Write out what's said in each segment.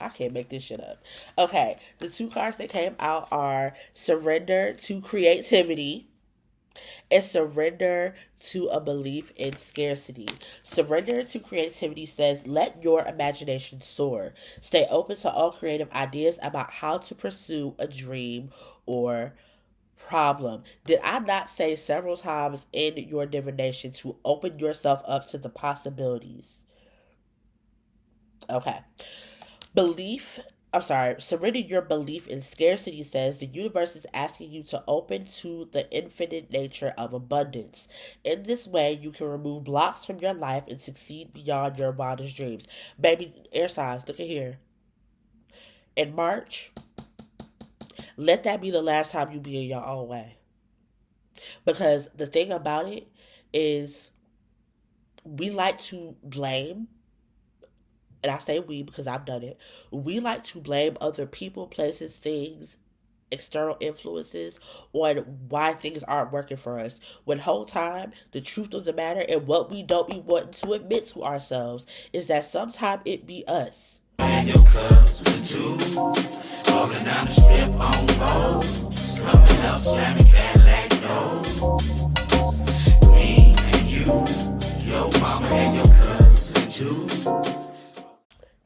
I can't make this shit up. Okay, the two cards that came out are surrender to creativity and surrender to a belief in scarcity. Surrender to creativity says, let your imagination soar. Stay open to all creative ideas about how to pursue a dream or problem. Did I not say several times in your divination to open yourself up to the possibilities? Okay. Belief, I'm sorry, surrender your belief in scarcity says the universe is asking you to open to the infinite nature of abundance. In this way, you can remove blocks from your life and succeed beyond your wildest dreams. Baby, air signs, look at here. In March, let that be the last time you be in your own way. Because the thing about it is, we like to blame, and I say we because I've done it. We like to blame other people, places, things, external influences on why things aren't working for us. When whole time the truth of the matter and what we don't be wanting to admit to ourselves is that sometimes it be us. And your cousin too, walking down the strip on gold, coming up slamming Cadillac doors. Me and you, your mama and your cousin too.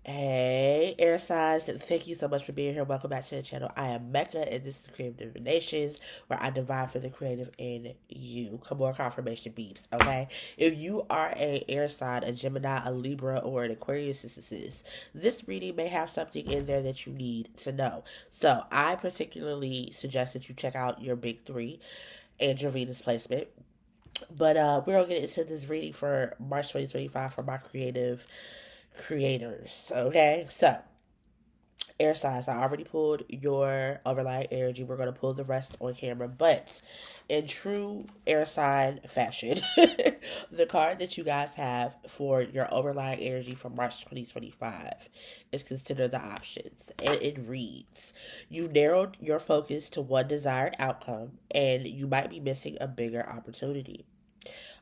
Hey, air signs, thank you so much for being here. Welcome back to the channel. I am Mecca, and this is Creative Divinations, where I divine for the creative in you. Come on, confirmation beeps, okay? If you are a air sign, a Gemini, a Libra, or an Aquarius, this reading may have something in there that you need to know. So, I particularly suggest that you check out your big three and your Venus placement. But we're going to get into this reading for March 2025 for my creators. Okay, so air signs, I already pulled your overlying energy. We're going to pull the rest on camera, but in true air sign fashion, the card that you guys have for your overlying energy for March 2025 is consider the options, and it reads, you narrowed your focus to one desired outcome and you might be missing a bigger opportunity.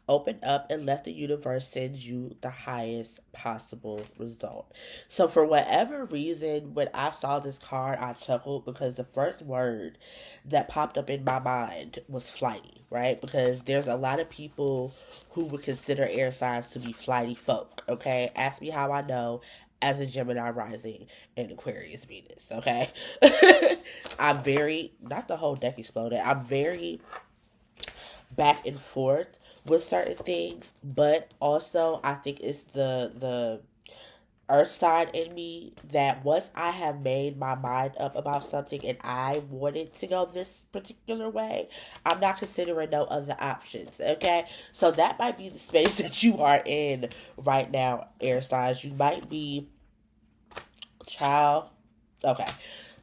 Open up and let the universe send you the highest possible result. So, for whatever reason, when I saw this card, I chuckled because the first word that popped up in my mind was flighty, right? Because there's a lot of people who would consider air signs to be flighty folk, okay? Ask me how I know as a Gemini rising and Aquarius Venus, okay? I'm very, not the whole deck exploded, I'm very back and forth with certain things, but also I think it's the earth side in me that once I have made my mind up about something and I want it to go this particular way, I'm not considering no other options. Okay, so that might be the space that you are in right now, air signs. You might be child. Okay,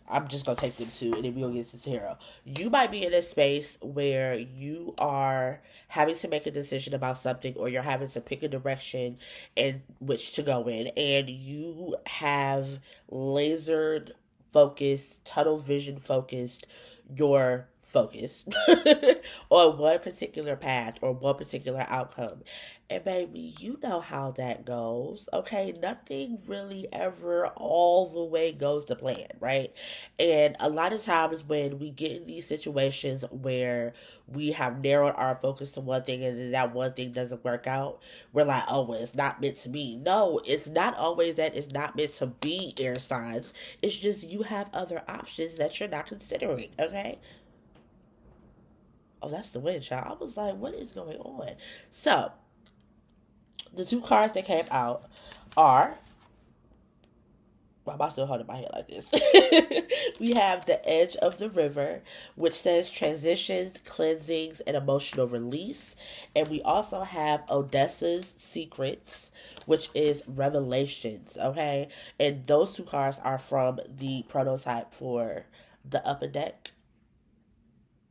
I'm just gonna take them two, and then we'll get to zero. You might be in a space where you are having to make a decision about something, or you're having to pick a direction in which to go in, and you have lasered focused, tunnel vision focused your focus on one particular path or one particular outcome. And baby, you know how that goes. Okay, nothing really ever all the way goes to plan, right? And a lot of times when we get in these situations where we have narrowed our focus to one thing and then that one thing doesn't work out, we're like, oh, well, it's not meant to be. No, it's not always that it's not meant to be, air signs. It's just you have other options that you're not considering, okay? Oh, that's the wind, child. I was like, what is going on? So, the two cards that came out are. Why am I still holding my head like this? We have the Edge of the River, which says transitions, cleansings, and emotional release. And we also have Odessa's Secrets, which is Revelations, okay? And those two cards are from the prototype for the Upper Deck.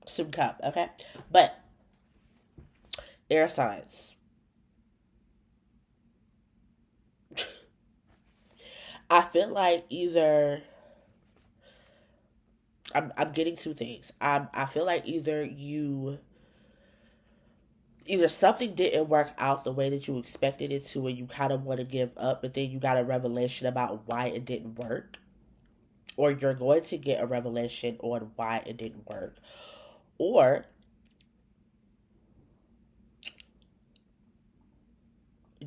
Soon come, okay? But, air signs. I feel like either I'm getting two things. I feel like either something didn't work out the way that you expected it to and you kind of want to give up, but then you got a revelation about why it didn't work. or you're going to get a revelation on why it didn't work, or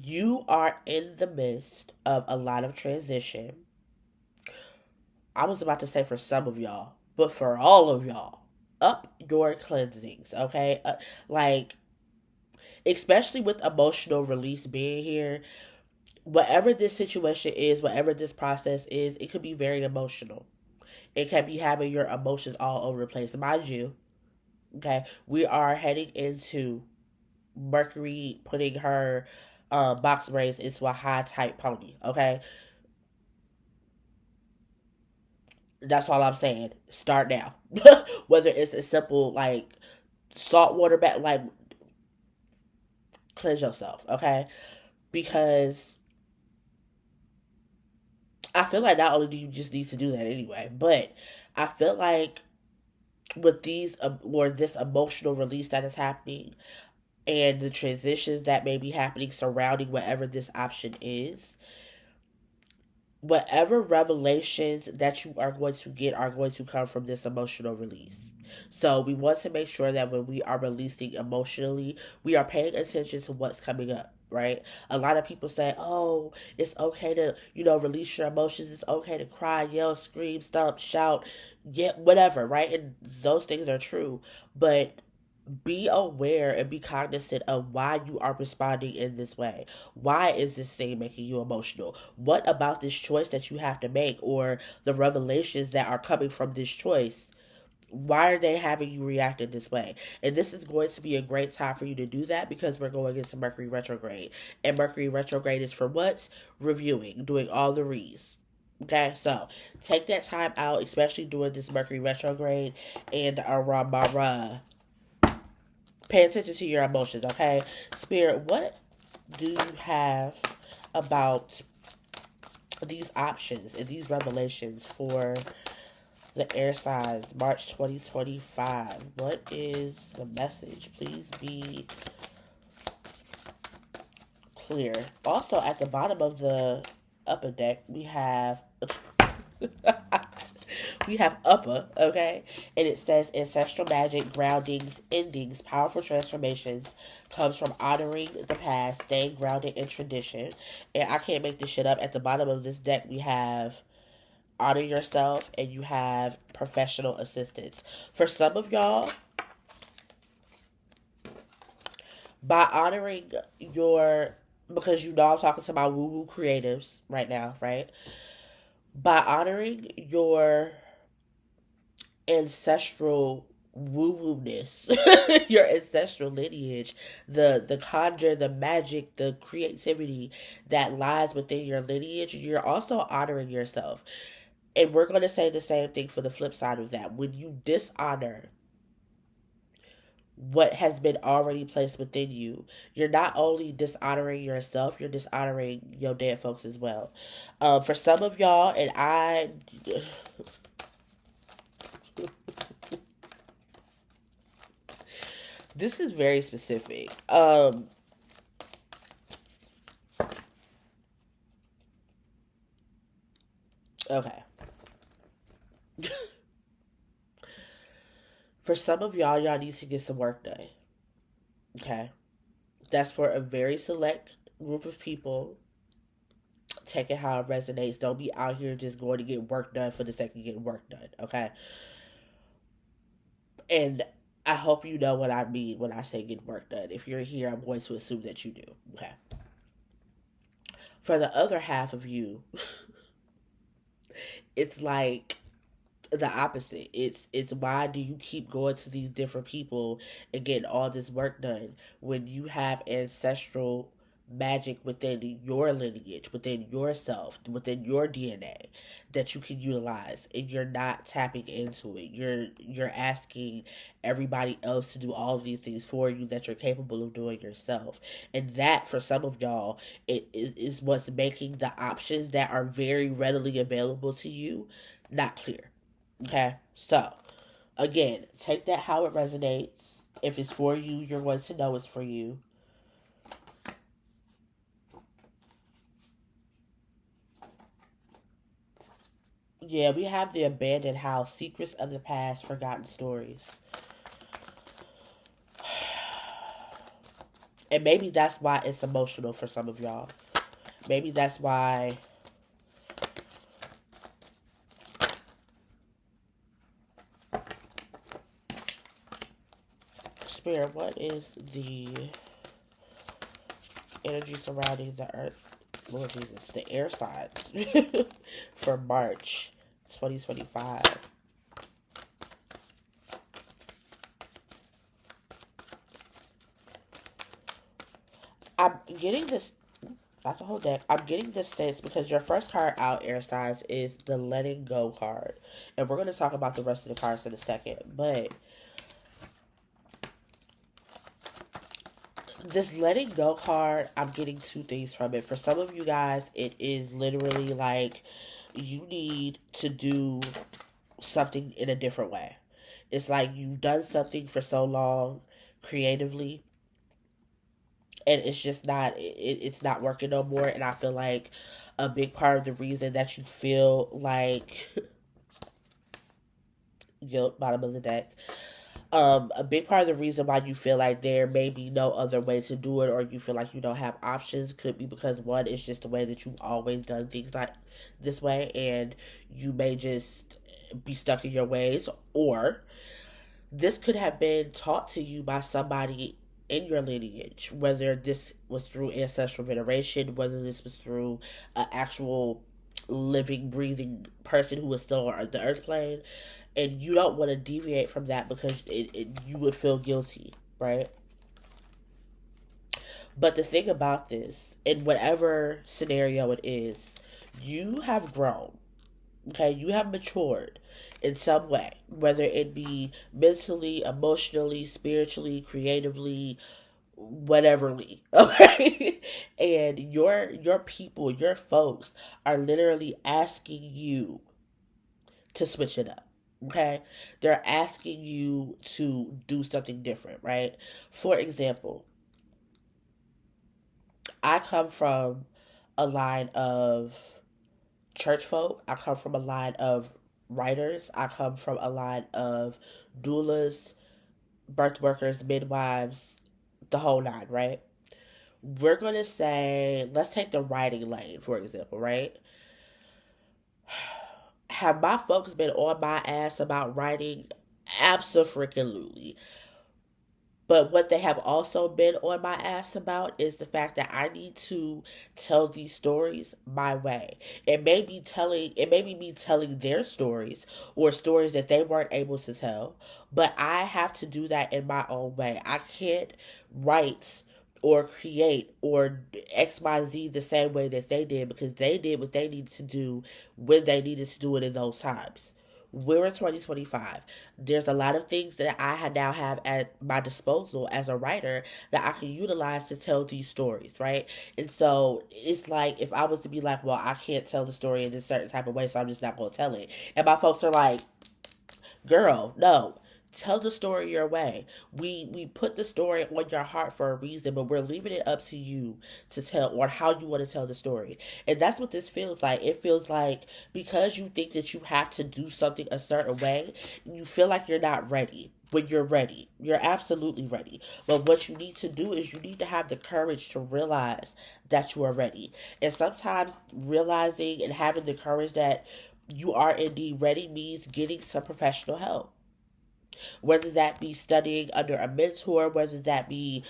you are in the midst of a lot of transition. I was about to say for some of y'all, but for all of y'all, up your cleansings, okay? Like, especially with emotional release being here, whatever this situation is, whatever this process is, it could be very emotional. It can be having your emotions all over the place. Mind you, okay, we are heading into Mercury putting her box braids into a high tight pony, okay? That's all I'm saying. Start now. Whether it's a simple, like, salt water bath, like, cleanse yourself, okay? Because I feel like not only do you just need to do that anyway, but I feel like with these or this emotional release that is happening and the transitions that may be happening surrounding whatever this option is, whatever revelations that you are going to get are going to come from this emotional release. So we want to make sure that when we are releasing emotionally, we are paying attention to what's coming up. Right? A lot of people say, oh, it's okay to, release your emotions. It's okay to cry, yell, scream, stomp, shout, get whatever, right? And those things are true. But be aware and be cognizant of why you are responding in this way. Why is this thing making you emotional? What about this choice that you have to make or the revelations that are coming from this choice? Why are they having you react in this way? And this is going to be a great time for you to do that because we're going into Mercury retrograde. And Mercury retrograde is for what? Reviewing, doing all the reads. Okay, so take that time out, especially during this Mercury retrograde and pay attention to your emotions, okay? Spirit, what do you have about these options and these revelations for the air signs, March 2025? What is the message? Please be clear. Also, at the bottom of the upper deck, we have we have upper, okay? And it says ancestral magic, groundings, endings, powerful transformations comes from honoring the past, staying grounded in tradition. And I can't make this shit up. At the bottom of this deck, we have honor yourself and you have professional assistance. For some of y'all, by honoring your, because I'm talking to my woo woo creatives right now, right? By honoring your ancestral woo woo ness, your ancestral lineage, the conjure, the magic, the creativity that lies within your lineage, you're also honoring yourself. And we're going to say the same thing for the flip side of that. When you dishonor what has been already placed within you, you're not only dishonoring yourself, you're dishonoring your dead folks as well. For some of y'all, and this is very specific. Okay. For some of y'all need to get some work done. Okay. That's for a very select group of people. Take it how it resonates. Don't be out here just going to get work done for the sake of getting work done. Okay. And I hope you know what I mean when I say get work done. If you're here, I'm going to assume that you do. Okay. For the other half of you, it's like the opposite. It's why do you keep going to these different people and getting all this work done when you have ancestral magic within your lineage, within yourself, within your DNA that you can utilize and you're not tapping into it. You're asking everybody else to do all of these things for you that you're capable of doing yourself. And that for some of y'all is what's making the options that are very readily available to you not clear. Okay, so again, take that how it resonates. If it's for you, you're going to know it's for you. Yeah, we have the abandoned house, secrets of the past, forgotten stories. And maybe that's why it's emotional for some of y'all. Maybe that's why. Spirit, what is the energy surrounding the earth? Lord Jesus, the air signs for March 2025. I'm getting this, not the whole deck. I'm getting this sense because your first card out, air signs, is the letting go card. And we're going to talk about the rest of the cards in a second. But this letting go card, I'm getting two things from it. For some of you guys, it is literally like you need to do something in a different way. It's like you've done something for so long creatively, and it's just not it's not working no more. And I feel like a big part of the reason that you feel like guilt, bottom of the deck, a big part of the reason why you feel like there may be no other way to do it, or you feel like you don't have options, could be because one, it's just the way that you've always done things like this way, and you may just be stuck in your ways, or this could have been taught to you by somebody in your lineage, whether this was through ancestral veneration, whether this was through an actual living, breathing person who was still on the earth plane, and you don't want to deviate from that because you would feel guilty, right? But the thing about this, in whatever scenario it is, you have grown. Okay, you have matured in some way, whether it be mentally, emotionally, spiritually, creatively, whateverly. Okay, and your people, your folks, are literally asking you to switch it up. Okay, they're asking you to do something different, right? For example, I come from a line of church folk. I come from a line of writers. I come from a line of doulas, birth workers, midwives, the whole nine, right? We're going to say, let's take the writing lane, for example, right? Have my folks been on my ass about writing? Absolutely. But what they have also been on my ass about is the fact that I need to tell these stories my way. It may be me telling their stories or stories that they weren't able to tell, but I have to do that in my own way. I can't write or create or XYZ the same way that they did because they did what they needed to do when they needed to do it in those times. We're in 2025. There's a lot of things that I now have at my disposal as a writer that I can utilize to tell these stories, right? And so it's like if I was to be like, well, I can't tell the story in this certain type of way, so I'm just not going to tell it. And my folks are like, girl, no. Tell the story your way. We put the story on your heart for a reason, but we're leaving it up to you to tell or how you want to tell the story. And that's what this feels like. It feels like because you think that you have to do something a certain way, you feel like you're not ready. When you're ready, you're absolutely ready. But what you need to do is you need to have the courage to realize that you are ready. And sometimes realizing and having the courage that you are indeed ready means getting some professional help, whether that be studying under a mentor, whether that be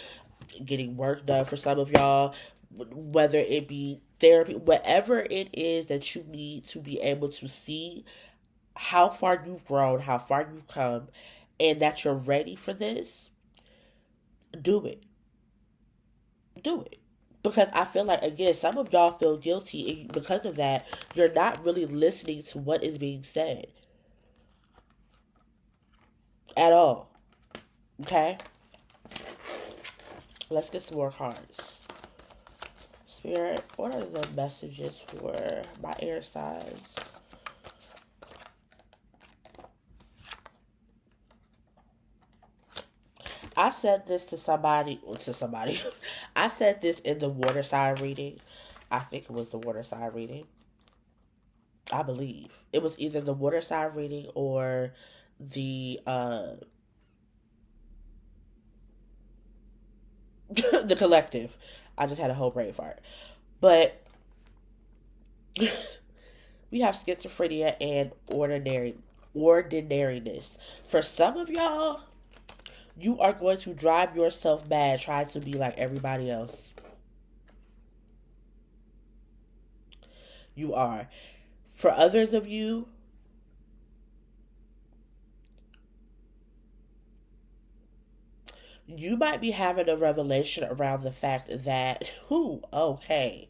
getting work done for some of y'all, whether it be therapy, whatever it is that you need to be able to see how far you've grown, how far you've come, and that you're ready for this, do it. Do it. Because I feel like, again, some of y'all feel guilty, and because of that, you're not really listening to what is being said at all. Okay? Let's get some more cards. Spirit, what are the messages for my air signs? I said this to somebody, I said this in the water sign reading. I think it was the water sign reading. I believe it was either the water sign reading or the the collective. I just had a whole brain fart. But we have schizophrenia and ordinariness. For some of y'all, you are going to drive yourself mad trying to be like everybody else. You are. For others of you, you might be having a revelation around the fact that, who, okay,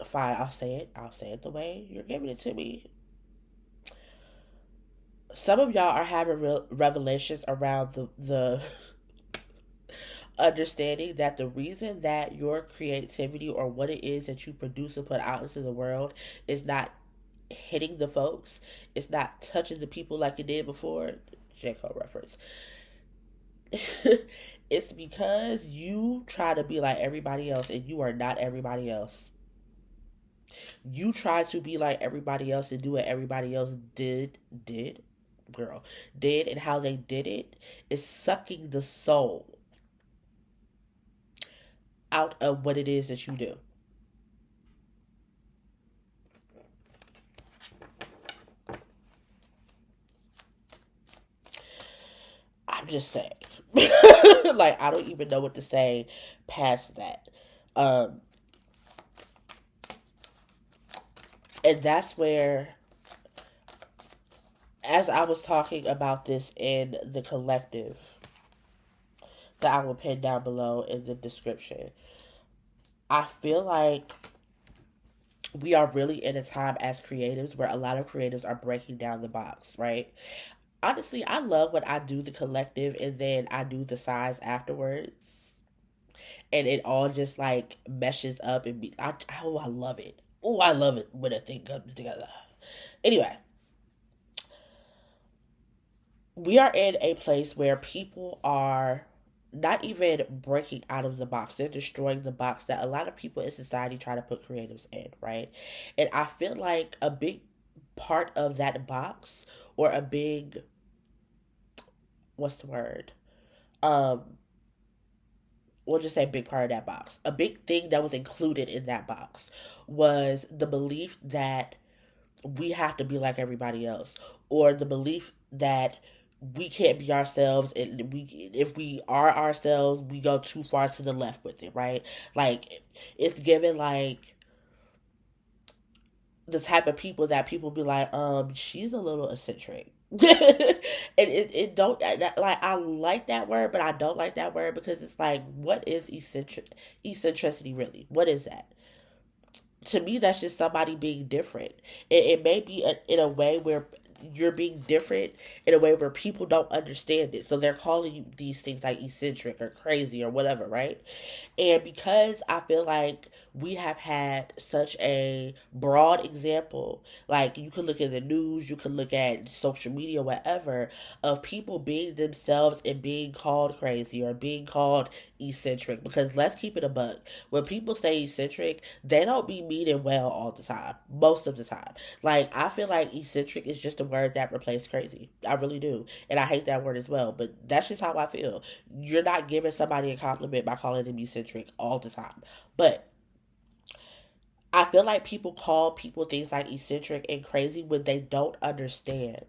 fine, I'll say it. I'll say it the way you're giving it to me. Some of y'all are having revelations around the understanding that the reason that your creativity or what it is that you produce and put out into the world is not hitting the folks, it's not touching the people like it did before. J. Cole reference. It's because you try to be like everybody else and you are not everybody else. You try to be like everybody else and do what everybody else girl, did, and how they did it is sucking the soul out of what it is that you do. I'm just saying. Like, I don't even know what to say past that. Um, and that's where, as I was talking about this in the collective that I will pin down below in the description, I feel like we are really in a time as creatives where a lot of creatives are breaking down the box, right? Honestly, I love when I do the collective and then I do the size afterwards. And it all just like meshes up and oh, I love it. Oh, I love it when a thing comes together. Anyway, we are in a place where people are not even breaking out of the box. They're destroying the box that a lot of people in society try to put creatives in, right? And I feel like a big part of that box, or a big, what's the word? Um, we'll just say a big part of that box. A big thing that was included in that box was the belief that we have to be like everybody else, or the belief that we can't be ourselves, and we if we are ourselves we go too far to the left with it, right? Like, it's given like the type of people that people be like, she's a little eccentric. And it don't like, I like that word but I don't like that word, because it's like, what is eccentricity really? What is that? To me, that's just somebody being different. It may be in a way where you're being different in a way where people don't understand it. So they're calling you these things like eccentric or crazy or whatever, right? And because I feel like we have had such a broad example, like you can look at the news, you can look at social media, whatever, of people being themselves and being called crazy or being called eccentric. Because let's keep it a buck. When people say eccentric, they don't be meaning well all the time, most of the time. Like, I feel like eccentric is just a word that replaced crazy. I really do. And I hate that word as well, but that's just how I feel. You're not giving somebody a compliment by calling them eccentric all the time. But I feel like people call people things like eccentric and crazy when they don't understand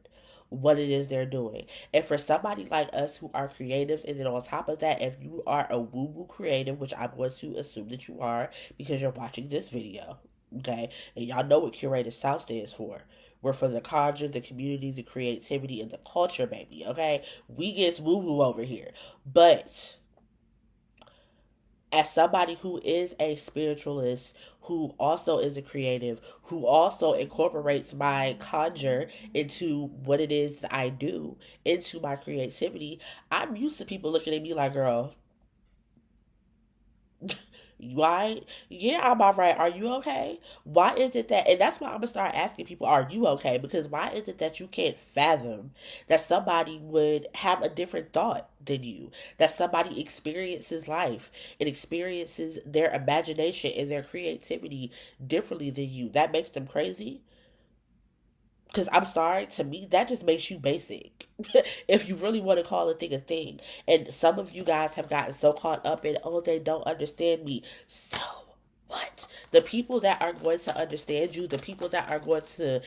what it is they're doing. And for somebody like us who are creatives, and then on top of that, if you are a woo woo creative, which I'm going to assume that you are because you're watching this video, okay? And y'all know what Curated South stands for. We're for the conjure, the community, the creativity, and the culture, baby, okay? We get woo woo over here. But as somebody who is a spiritualist, who also is a creative, who also incorporates my conjure into what it is that I do, into my creativity, I'm used to people looking at me like, girl, Why? Yeah, I'm all right. Are you okay? Why is it that, and that's why I'm gonna start asking people, are you okay? Because why is it that you can't fathom that somebody would have a different thought than you? That somebody experiences life and experiences their imagination and their creativity differently than you? That makes them crazy? Because I'm sorry, to me, that just makes you basic. If you really want to call a thing a thing. And some of you guys have gotten so caught up in, oh, they don't understand me. So what? The people that are going to understand you, the people that are going to,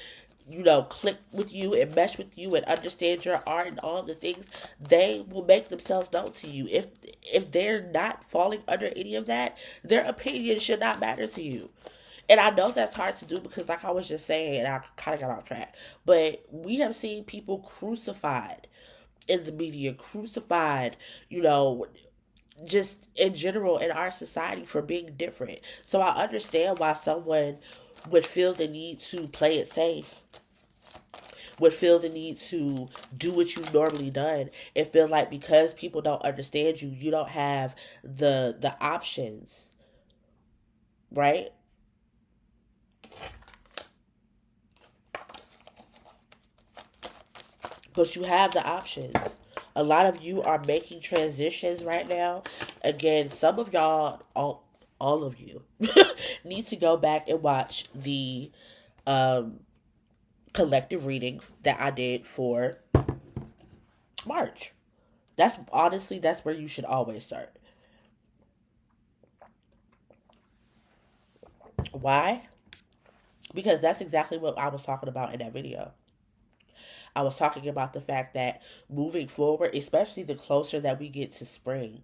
click with you and mesh with you and understand your art and all the things, they will make themselves known to you. If they're not falling under any of that, their opinion should not matter to you. And I know that's hard to do because, like I was just saying, and I kind of got off track, but we have seen people crucified in the media, crucified, you know, just in general in our society for being different. So I understand why someone would feel the need to play it safe, would feel the need to do what you've normally done, and feel like because people don't understand you, you don't have the options, right? But you have the options. A lot of you are making transitions right now. Again, some of y'all, all of you, need to go back and watch the um, collective reading that I did for March. That's honestly, that's where you should always start. Why? Because that's exactly what I was talking about in that video. I was talking about the fact that moving forward, especially the closer that we get to spring,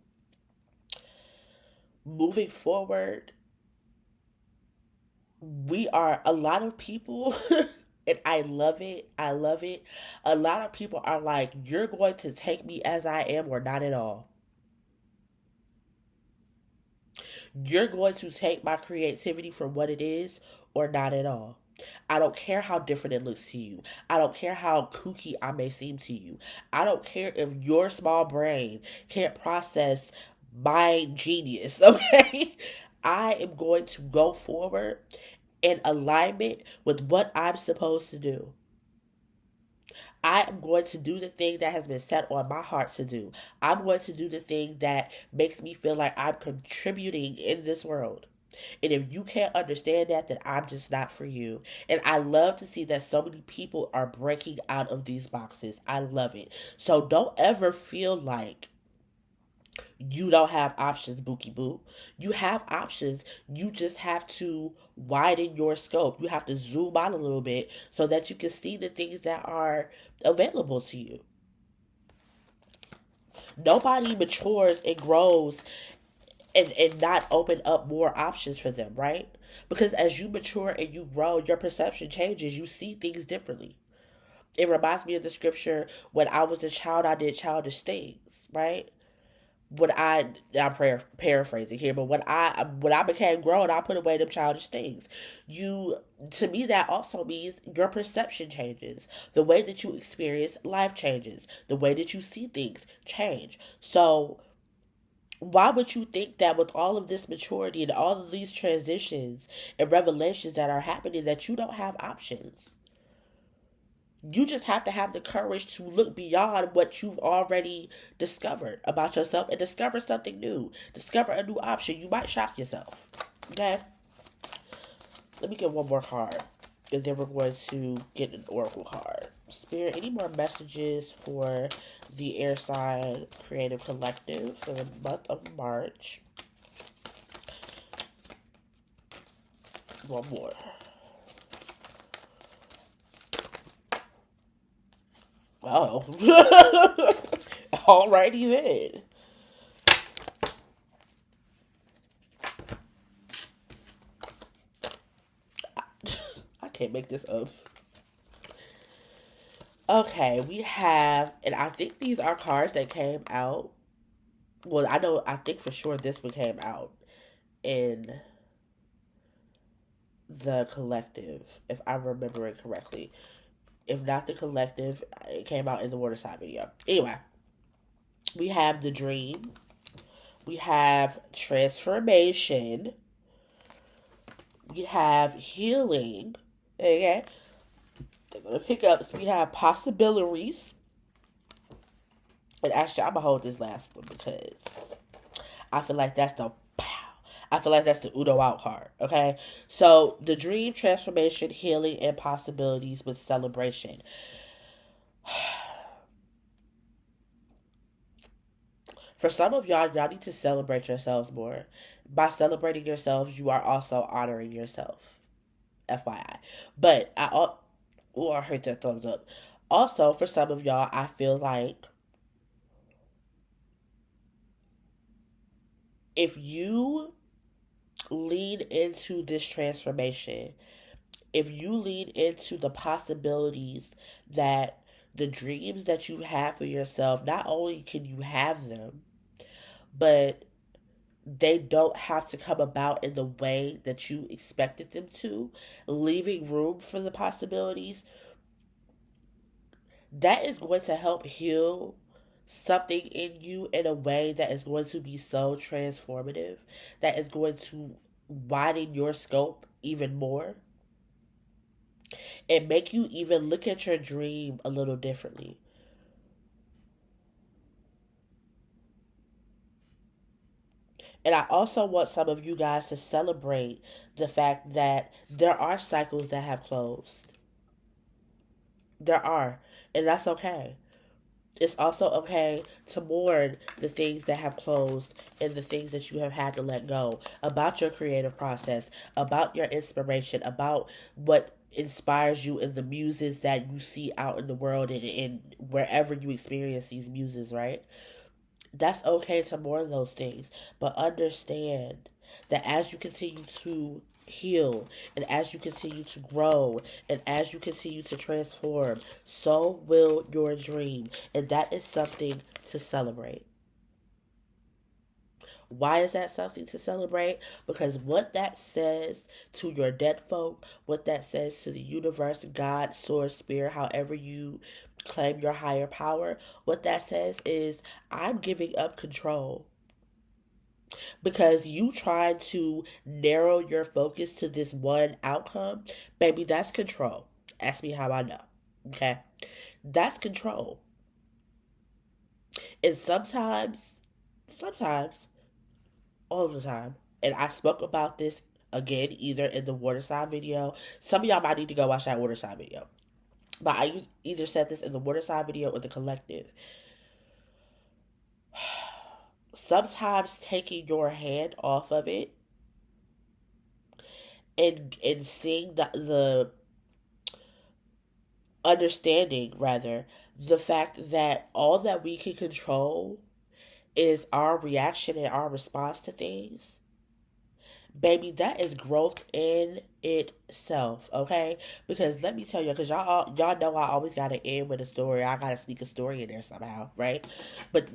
moving forward, we are a lot of people, and I love it. I love it. A lot of people are like, you're going to take me as I am or not at all. You're going to take my creativity for what it is or not at all. I don't care how different it looks to you. I don't care how kooky I may seem to you. I don't care if your small brain can't process my genius, okay? I am going to go forward in alignment with what I'm supposed to do. I am going to do the thing that has been set on my heart to do. I'm going to do the thing that makes me feel like I'm contributing in this world. And if you can't understand that, then I'm just not for you. And I love to see that so many people are breaking out of these boxes. I love it. So don't ever feel like you don't have options, Bookie Boo. You have options. You just have to widen your scope. You have to zoom out a little bit so that you can see the things that are available to you. Nobody matures and grows and not open up more options for them, right? Because as you mature and you grow, your perception changes. You see things differently. It reminds me of the scripture, when I was a child, I did childish things, right? When I'm paraphrasing here, but when I became grown, I put away them childish things. You To me, that also means your perception changes. The way that you experience life changes. The way that you see things change. So why would you think that with all of this maturity and all of these transitions and revelations that are happening, that you don't have options? You just have to have the courage to look beyond what you've already discovered about yourself and discover something new. Discover a new option. You might shock yourself. Okay? Let me get one more card. And then we're going to get an oracle card. Spirit, any more messages for the Air Sign Creative Collective for the month of March? One more. Oh. Alrighty then. I can't make this up. Okay, we have, and I think these are cards that came out. Well, I think for sure this one came out in the collective, if I remember it correctly. If not the collective, it came out in the Waterside video. Anyway, we have the Dream, We have transformation. We have healing. Okay. They're gonna pick up. So we have possibilities. And actually, I'm gonna hold this last one because I feel like that's the pow. I feel like that's the Uno out card. Okay. So the dream, transformation, healing, and possibilities with celebration. For some of y'all need to celebrate yourselves more. By celebrating yourselves, you are also honoring yourself. FYI. But I heard that thumbs up. Also, for some of y'all, I feel like if you lean into this transformation, if you lean into the possibilities that the dreams that you have for yourself, not only can you have them, but they don't have to come about in the way that you expected them to, leaving room for the possibilities, that is going to help heal something in you in a way that is going to be so transformative, that is going to widen your scope even more and make you even look at your dream a little differently. And I also want some of you guys to celebrate the fact that there are cycles that have closed. There are. And that's okay. It's also okay to mourn the things that have closed and the things that you have had to let go about your creative process, about your inspiration, about what inspires you in the muses that you see out in the world and wherever you experience these muses, right? That's okay to mourn those things, but understand that as you continue to heal and as you continue to grow and as you continue to transform, so will your dream. And that is something to celebrate. Why is that something to celebrate? Because what that says to your dead folk, what that says to the universe, God, source, spirit, however you claim your higher power, what that says is, I'm giving up control. Because you tried to narrow your focus to this one outcome, baby, that's control. Ask me how I know. Okay? That's control. And sometimes, all the time, and I spoke about this again either in the waterside video. Some of y'all might need to go watch that waterside video. But I either said this in the waterside video or the collective. Sometimes taking your hand off of it and seeing the understanding rather the fact that all that we can control is our reaction and our response to things, baby, that is growth in itself. Okay, because let me tell you, because y'all know I always gotta end with a story. I gotta sneak a story in there somehow, right? But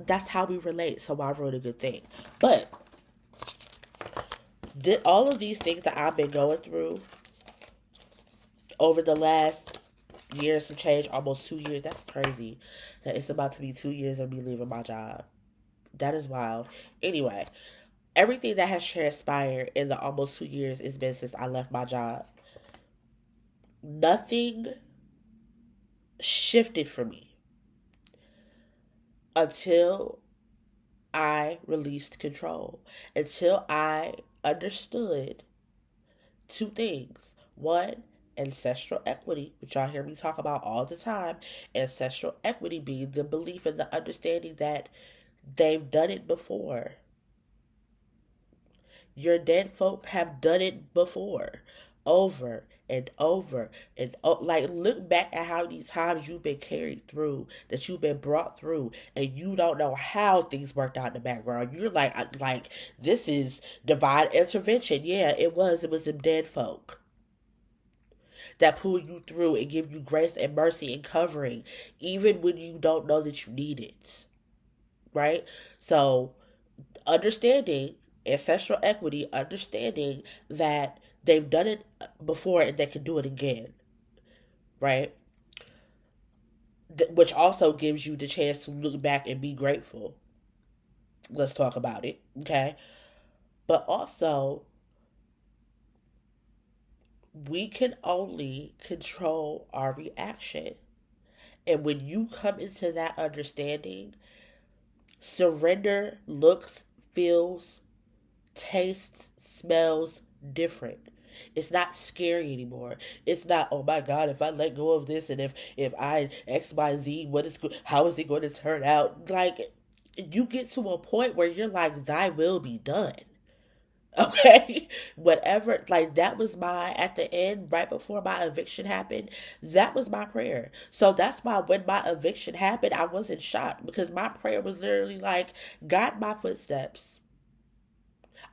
that's how we relate, so I wrote a good thing. But did all of these things that I've been going through over the last years some change, almost 2 years. That's crazy. That it's about to be 2 years of me leaving my job. That is wild. Anyway, everything that has transpired in the almost 2 years it's been since I left my job. Nothing shifted for me until I released control. Until I understood two things. One, ancestral equity, which y'all hear me talk about all the time. Ancestral equity being the belief and the understanding that they've done it before. Your dead folk have done it before. Over and over like look back at how many times you've been carried through, that you've been brought through, and you don't know how things worked out in the background. You're like this is divine intervention. Yeah, it was them dead folk that pull you through and give you grace and mercy and covering, even when you don't know that you need it. Right? So, understanding ancestral equity, understanding that they've done it before and they can do it again. Right? Which also gives you the chance to look back and be grateful. Let's talk about it, okay? But also, we can only control our reaction. And when you come into that understanding, surrender looks, feels, tastes, smells different. It's not scary anymore. It's not, oh my God, if I let go of this and if I XYZ, how is it going to turn out? Like, you get to a point where you're like, thy will be done. Okay, whatever, like that was my, at the end, right before my eviction happened, that was my prayer. So that's why when my eviction happened, I wasn't shocked, because my prayer was literally like, guide my footsteps.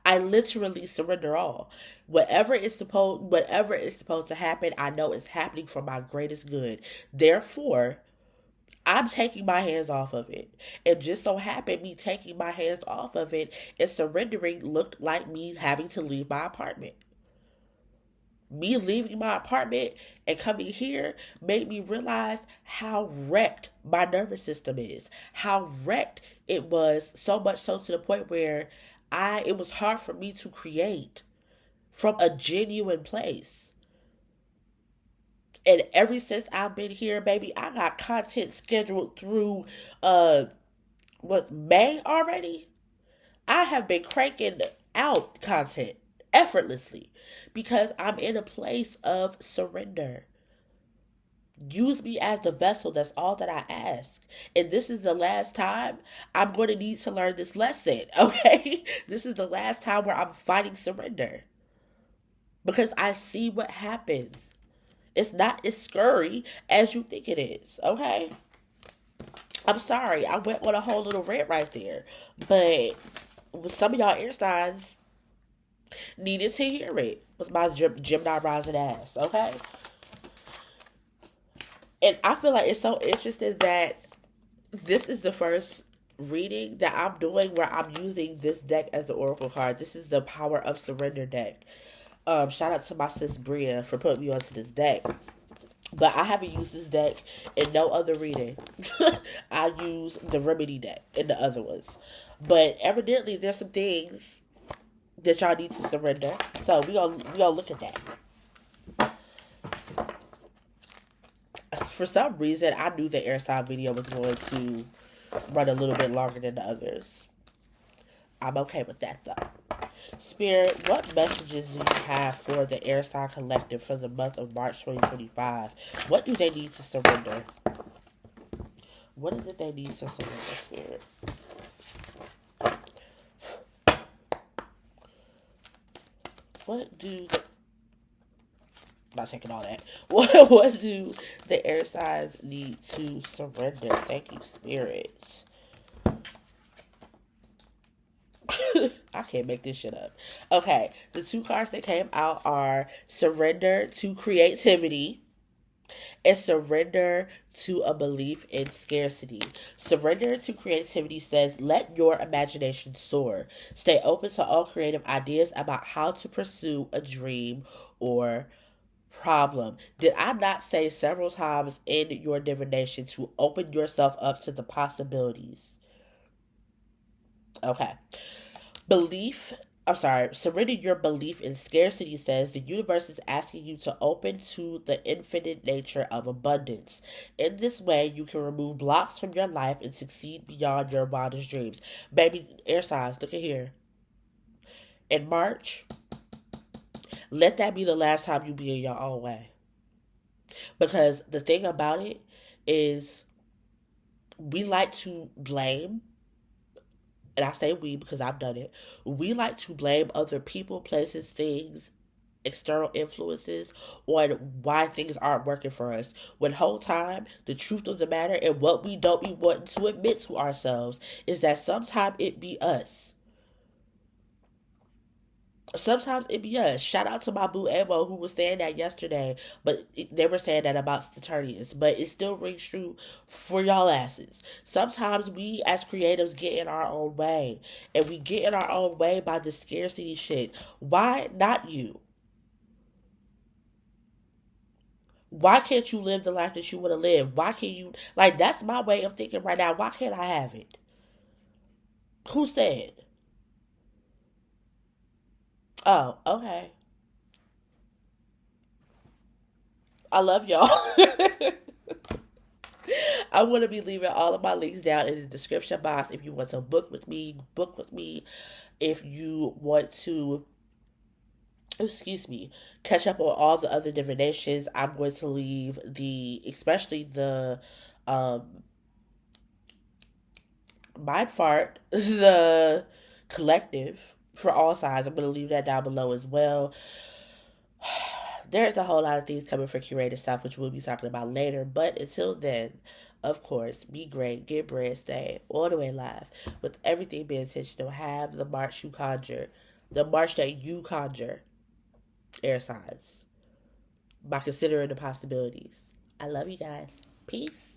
I literally surrender all. Whatever is supposed to happen, I know it's happening for my greatest good. Therefore, I'm taking my hands off of it. It just so happened me taking my hands off of it and surrendering looked like me having to leave my apartment. Me leaving my apartment and coming here made me realize how wrecked my nervous system is. How wrecked it was, so much so to the point where it was hard for me to create from a genuine place. And ever since I've been here, baby, I got content scheduled through what's May already. I have been cranking out content effortlessly because I'm in a place of surrender. Use me as the vessel. That's all that I ask. And this is the last time I'm going to need to learn this lesson, okay? This is the last time where I'm fighting surrender because I see what happens. It's not as scurry as you think it is, okay? I'm sorry, I went on a whole little rant right there. But with some of y'all air signs needed to hear it with my Gemini rising ass, okay? And I feel like it's so interesting that this is the first reading that I'm doing where I'm using this deck as the oracle card. This is the Power of Surrender deck. Shout out to my sis Bria for putting me onto this deck. But I haven't used this deck in no other reading. I use the Remedy deck in the other ones. But evidently there's some things that y'all need to surrender. So we gonna look at that. For some reason, I knew the air sign video was going to run a little bit longer than the others. I'm okay with that though. Spirit, what messages do you have for the air sign collective for the month of March 2025? What do they need to surrender? What is it they need to surrender, Spirit? What do not taking all that. What do the air signs need to surrender? Thank you, Spirit. I can't make this shit up. Okay, the two cards that came out are surrender to creativity and surrender to a belief in scarcity. Surrender to creativity says, let your imagination soar. Stay open to all creative ideas about how to pursue a dream or problem. Did I not say several times in your divination to open yourself up to the possibilities? Okay. Belief, I'm sorry, surrender your belief in scarcity says the universe is asking you to open to the infinite nature of abundance. In this way, you can remove blocks from your life and succeed beyond your wildest dreams. Baby, air signs, look at here. In March, let that be the last time you be in your own way. Because the thing about it is, we like to blame, and I say we because I've done it. We like to blame other people, places, things, external influences on why things aren't working for us. When whole time, the truth of the matter and what we don't be wanting to admit to ourselves is that sometimes it be us. Sometimes it be us. Shout out to my boo Emo who was saying that yesterday, but they were saying that about Saturnius, but it still rings true for y'all asses. Sometimes we as creatives get in our own way, and we get in our own way by the scarcity shit. Why not you? Why can't you live the life that you want to live? Why can't you, like, that's my way of thinking right now. Why can't I have it? Who said? Oh, okay. I love y'all. I'm going to be leaving all of my links down in the description box. If you want to book with me, book with me. If you want to, excuse me, catch up on all the other divinations, I'm going to leave especially the um, Mind Fart, the collective for all sides. I'm going to leave that down below as well. There's a whole lot of things coming for curated stuff, which we'll be talking about later. But until then, of course, be great, get bread, stay all the way live. With everything being intentional, have the March you conjure, the March that you conjure, air signs, by considering the possibilities. I love you guys. Peace.